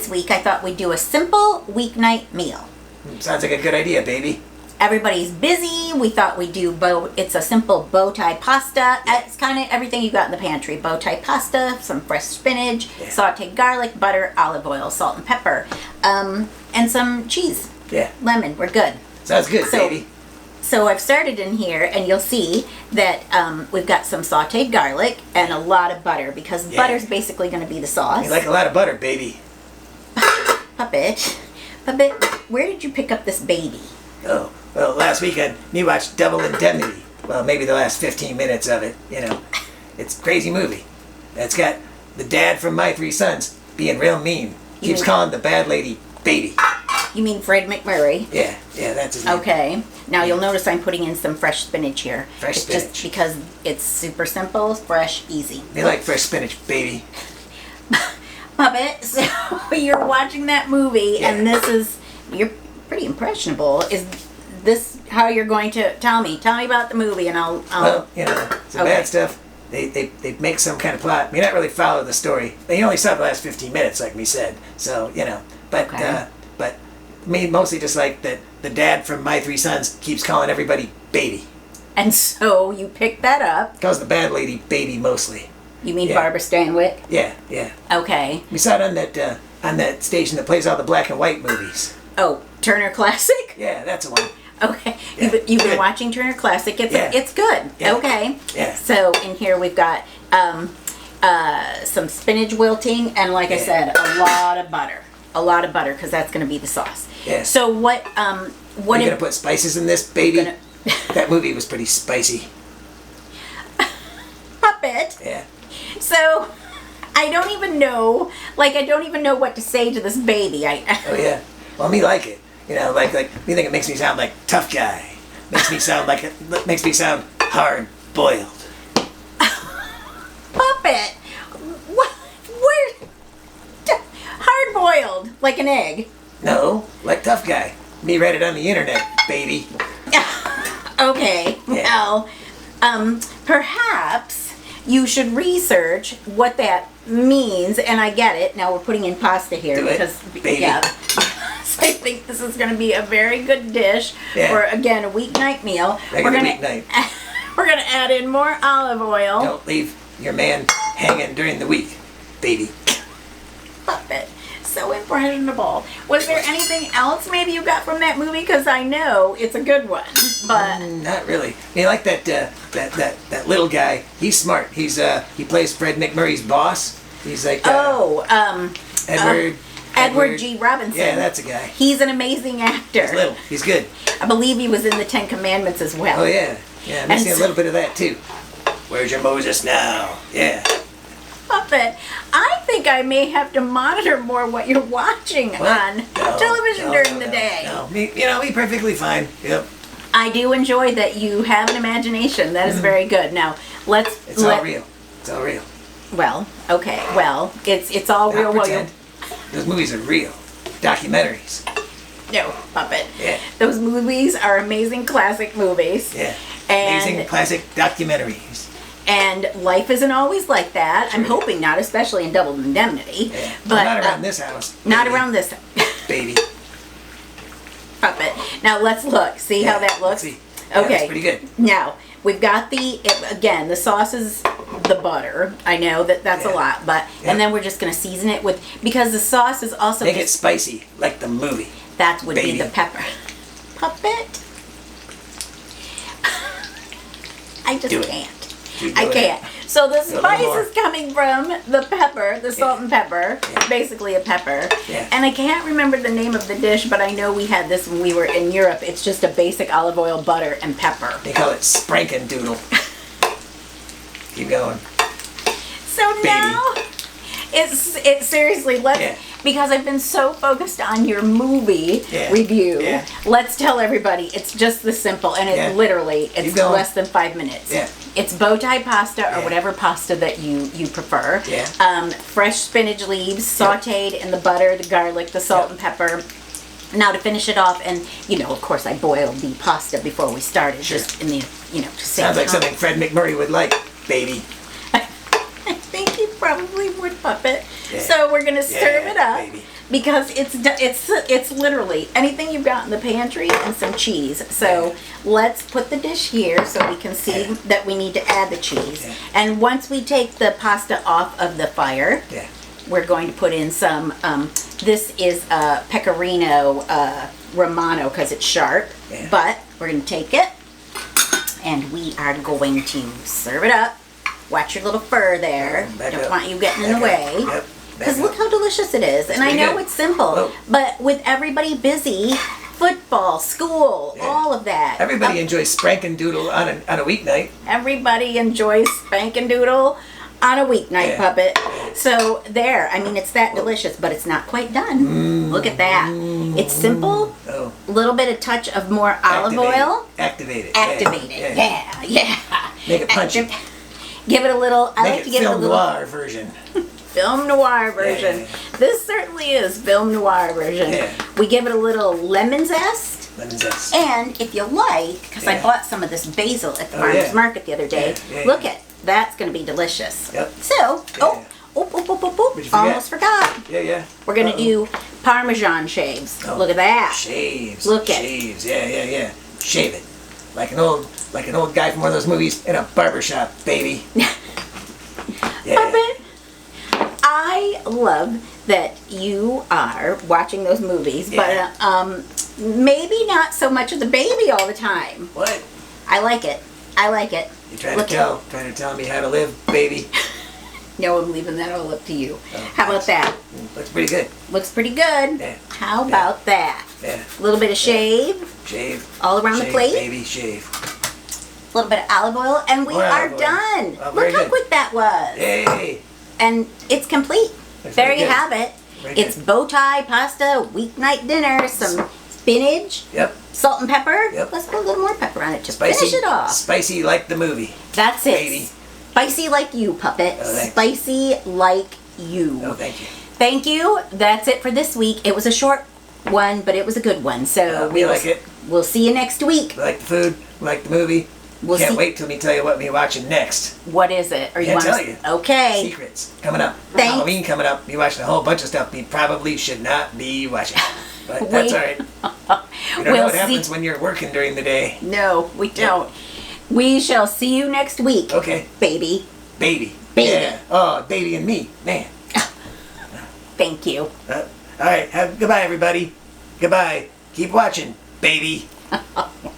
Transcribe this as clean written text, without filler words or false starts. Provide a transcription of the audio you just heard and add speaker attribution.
Speaker 1: this week I thought we'd do a simple weeknight meal.
Speaker 2: Sounds like a good idea, baby.
Speaker 1: Everybody's busy. We thought we'd do it's a simple bow tie pasta. It's kind of everything you got in the pantry. Bow tie pasta, some fresh spinach, sauteed garlic, butter, olive oil, salt and pepper, and some cheese.
Speaker 2: Yeah.
Speaker 1: Lemon. We're good.
Speaker 2: Sounds good, baby.
Speaker 1: So I've started in here, and you'll see that we've got some sauteed garlic and a lot of butter, because butter's basically going to be the sauce.
Speaker 2: You like a lot of butter, baby.
Speaker 1: Puppet, where did you pick up this baby?
Speaker 2: Oh, well, last weekend we watched Double Indemnity. Well, maybe the last 15 minutes of it, you know. It's a crazy movie. It's got the dad from My Three Sons being real mean. Keeps calling the bad lady baby.
Speaker 1: You mean Fred McMurray?
Speaker 2: Yeah, that's his name.
Speaker 1: Okay. Now you'll notice I'm putting in some fresh spinach here.
Speaker 2: Fresh spinach.
Speaker 1: Just because it's super simple, fresh, easy.
Speaker 2: They like fresh spinach, baby.
Speaker 1: Puppet, so you're watching that movie, and you're pretty impressionable. Is this how you're going to tell me? Tell me about the movie, and I'll
Speaker 2: well, you know, some bad stuff. They make some kind of plot. I mean, not really follow the story. They only saw the last 15 minutes, like we said. So, you know, but me mostly just like that the dad from My Three Sons keeps calling everybody baby.
Speaker 1: And so you picked that up.
Speaker 2: Calls the bad lady baby mostly.
Speaker 1: You mean Barbara Stanwyck?
Speaker 2: Yeah.
Speaker 1: Okay.
Speaker 2: We saw it on that station that plays all the black and white movies.
Speaker 1: Oh, Turner Classic?
Speaker 2: Yeah, that's the one.
Speaker 1: Okay.
Speaker 2: Yeah,
Speaker 1: You've been watching Turner Classic. It's good.
Speaker 2: Yeah.
Speaker 1: Okay.
Speaker 2: Yeah.
Speaker 1: So in here we've got some spinach wilting, and like I said, a lot of butter. A lot of butter, because that's going to be the sauce.
Speaker 2: Yeah.
Speaker 1: So what
Speaker 2: Are you going to put spices in this, baby? That movie was pretty spicy.
Speaker 1: Puppet.
Speaker 2: Yeah.
Speaker 1: So I don't even know what to say to this baby.
Speaker 2: Oh yeah. Well, me like it. You know, like me think it makes me sound like tough guy. Makes me sound hard boiled.
Speaker 1: Puppet. Where? Hard boiled, like an egg.
Speaker 2: No, like tough guy. Me read it on the internet, baby.
Speaker 1: Okay.
Speaker 2: Yeah.
Speaker 1: Well, perhaps you should research what that means, and I get it. Now we're putting in pasta here because
Speaker 2: baby.
Speaker 1: So I think this is going to be a very good dish for, again, a weeknight meal.
Speaker 2: Weeknight.
Speaker 1: We're going to add in more olive oil.
Speaker 2: Don't leave your man hanging during the week, baby.
Speaker 1: Puppet. So impressionable. Was there anything else maybe you got from that movie? Because I know it's a good one, but
Speaker 2: not really. I mean, like that little guy. He's smart. He plays Fred McMurray's boss. He's like
Speaker 1: Edward G. Robinson.
Speaker 2: Yeah, that's a guy.
Speaker 1: He's an amazing actor.
Speaker 2: He's little. He's good.
Speaker 1: I believe he was in the Ten Commandments as well.
Speaker 2: Oh yeah. I'm seeing a little bit of that too. Where's your Moses now? Yeah.
Speaker 1: Puppet, I think I may have to monitor more what you're watching on television during the day.
Speaker 2: No, me perfectly fine. Yep.
Speaker 1: I do enjoy that you have an imagination. That is very good. Now,
Speaker 2: It's all real. It's all real.
Speaker 1: Well, okay. Well, it's all real.
Speaker 2: Pretend. Those movies are real. Documentaries.
Speaker 1: No, Puppet.
Speaker 2: Yeah.
Speaker 1: Those movies are amazing classic movies.
Speaker 2: Yeah. Amazing classic documentaries.
Speaker 1: And life isn't always like that. I'm hoping not, especially in Double Indemnity.
Speaker 2: Yeah.
Speaker 1: But
Speaker 2: not around this house.
Speaker 1: Not around this
Speaker 2: baby.
Speaker 1: Puppet. Now let's look. See how that looks?
Speaker 2: See. Yeah,
Speaker 1: okay.
Speaker 2: That's pretty good.
Speaker 1: Now, we've got the sauce is the butter. I know that's a lot, but and then we're just going to season it with, because the sauce is also
Speaker 2: make it spicy like the movie.
Speaker 1: That would be the pepper. Puppet. I just can't. I can't. So the spice is coming from the pepper, the salt and pepper, basically a pepper.
Speaker 2: Yeah.
Speaker 1: And I can't remember the name of the dish, but I know we had this when we were in Europe. It's just a basic olive oil, butter, and pepper.
Speaker 2: They call it Sprankendoodle. Keep going.
Speaker 1: So now, it's seriously, because I've been so focused on your movie review, let's tell everybody it's just this simple, and it's literally, it's less than 5 minutes.
Speaker 2: Yeah.
Speaker 1: It's bow tie pasta or whatever pasta that you prefer.
Speaker 2: Yeah.
Speaker 1: Fresh spinach leaves, sauteed in the butter, the garlic, the salt and pepper. Now to finish it off, and of course I boiled the pasta before we started, just in the, to save
Speaker 2: Sounds like
Speaker 1: time.
Speaker 2: something Fred McMurray would like, baby.
Speaker 1: Thank you, probably would, Puppet.
Speaker 2: Yeah.
Speaker 1: So we're gonna serve it up.
Speaker 2: Baby.
Speaker 1: Because it's literally anything you've got in the pantry and some cheese. So let's put the dish here so we can see that we need to add the cheese.
Speaker 2: Yeah.
Speaker 1: And once we take the pasta off of the fire,
Speaker 2: Yeah.
Speaker 1: we're going to put in some, this is Pecorino Romano because it's sharp.
Speaker 2: Yeah.
Speaker 1: But we're going to take it and we are going to serve it up. Watch your little fur there. Don't want you getting in the way.
Speaker 2: Yep.
Speaker 1: Because look how delicious it is. And I know it's simple, but with everybody busy, football, school, all of that.
Speaker 2: Everybody enjoys Spankin' on a weeknight.
Speaker 1: Everybody enjoys Spankin' Doodle on a weeknight, Puppet. So there, I mean, it's that delicious, but it's not quite done. Look at that. It's simple. A little bit of touch of more olive oil.
Speaker 2: Activate it.
Speaker 1: Yeah.
Speaker 2: Make it punchy.
Speaker 1: Give it a little, I like to give it a little.
Speaker 2: Noir version.
Speaker 1: Film noir version.
Speaker 2: Yeah.
Speaker 1: This certainly is film noir version.
Speaker 2: Yeah.
Speaker 1: We give it a little lemon zest.
Speaker 2: Lemon zest.
Speaker 1: And if you like, because I bought some of this basil at the farmer's market the other day, look at that's going to be delicious.
Speaker 2: Yep.
Speaker 1: So, almost forgot.
Speaker 2: Yeah.
Speaker 1: We're going to do Parmesan shaves. Look at that.
Speaker 2: Shaves.
Speaker 1: Look at
Speaker 2: shaves. Yeah. Shave it. Like an old guy from one of those movies in a barbershop, baby.
Speaker 1: Puppet, I love that you are watching those movies, but maybe not so much of the baby all the time.
Speaker 2: What?
Speaker 1: I like it.
Speaker 2: You trying to tell me how to live, baby?
Speaker 1: No, I'm leaving that all up to you. How about that?
Speaker 2: Looks pretty good.
Speaker 1: Looks pretty good.
Speaker 2: Yeah.
Speaker 1: How about that?
Speaker 2: Yeah.
Speaker 1: A little bit of shave.
Speaker 2: Shave.
Speaker 1: All around the plate.
Speaker 2: Baby, shave.
Speaker 1: A little bit of olive oil, and we are done. Look how quick that was.
Speaker 2: Hey.
Speaker 1: And it's complete. There you have it. It's bow tie pasta, weeknight dinner, some spinach, salt and pepper. Let's put a little more pepper on it to finish it off.
Speaker 2: Spicy like the movie.
Speaker 1: That's it.
Speaker 2: Baby.
Speaker 1: Spicy like you, Puppet. Spicy like you.
Speaker 2: Oh, thank you.
Speaker 1: Thank you. That's it for this week. It was a short one, but it was a good one. So
Speaker 2: we like it.
Speaker 1: We'll see you next week.
Speaker 2: We like the food. We like the movie. Can't wait till me tell you what we're watching next.
Speaker 1: What is it? Or
Speaker 2: Can't tell you.
Speaker 1: Okay.
Speaker 2: Secrets coming up. Halloween coming up. You're watching a whole bunch of stuff you probably should not be watching. But that's all right. You don't know what happens when you're working during the day.
Speaker 1: No, we don't. We shall see you next week.
Speaker 2: Okay.
Speaker 1: Baby.
Speaker 2: Yeah. Oh, baby and me. Man.
Speaker 1: Thank you.
Speaker 2: All right. Goodbye, everybody. Goodbye. Keep watching, baby.